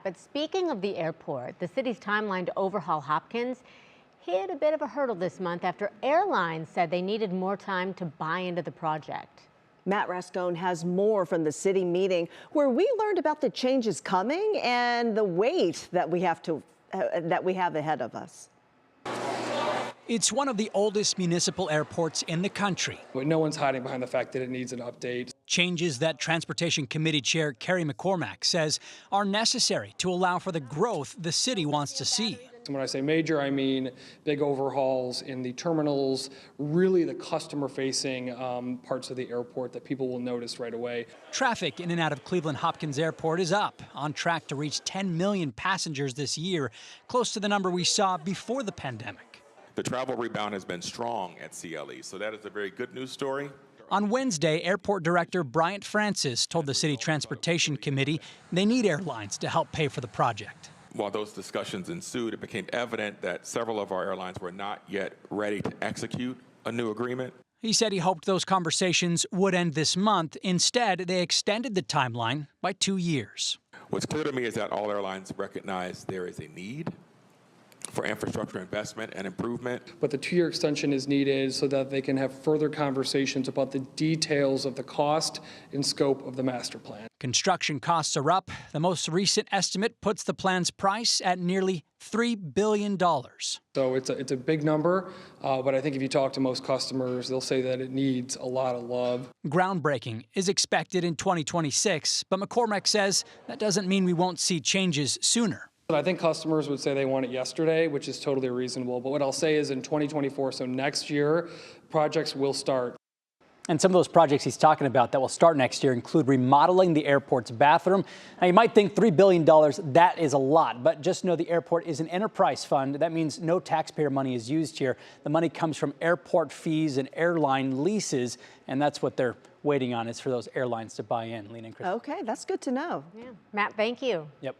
But speaking of the airport, the city's timeline to overhaul Hopkins hit a bit of a hurdle this month after airlines said they needed more time to buy into the project. Matt Rascone has more from the city meeting where we learned about the changes coming and the wait that we have ahead of us. It's one of the oldest municipal airports in the country. No one's hiding behind the fact that it needs an update. Changes that Transportation Committee Chair Kerry McCormack says are necessary to allow for the growth the city wants to see. When I say major, I mean big overhauls in the terminals, really the customer-facing parts of the airport that people will notice right away. Traffic in and out of Cleveland Hopkins Airport is up, on track to reach 10 million passengers this year, close to the number we saw before the pandemic. The travel rebound has been strong at CLE, so that is a very good news story. On Wednesday, Airport Director Bryant told the City Transportation Committee they need airlines to help pay for the project. While those discussions ensued, it became evident that several of our airlines were not yet ready to execute a new agreement. He said he hoped those conversations would end this month. Instead, they extended the timeline by 2 years. What's clear to me is that all airlines recognize there is a need for infrastructure investment and improvement. But the 2-year extension is needed so that they can have further conversations about the details of the cost and scope of the master plan. Construction costs are up. The most recent estimate puts the plan's price at nearly $3 billion. So it's a big number, but I think if you talk to most customers, they'll say that it needs a lot of love. Groundbreaking is expected in 2026, but McCormack says that doesn't mean we won't see changes sooner. I think customers would say they want it yesterday, which is totally reasonable. But what I'll say is in 2024, so next year, projects will start. And some of those projects he's talking about that will start next year include remodeling the airport's bathroom. Now, you might think $3 billion, that is a lot, but just know the airport is an enterprise fund. That means no taxpayer money is used here. The money comes from airport fees and airline leases, and that's what they're waiting on, is for those airlines to buy in. Lena and Chris. Okay, that's good to know. Yeah. Matt, thank you. Yep.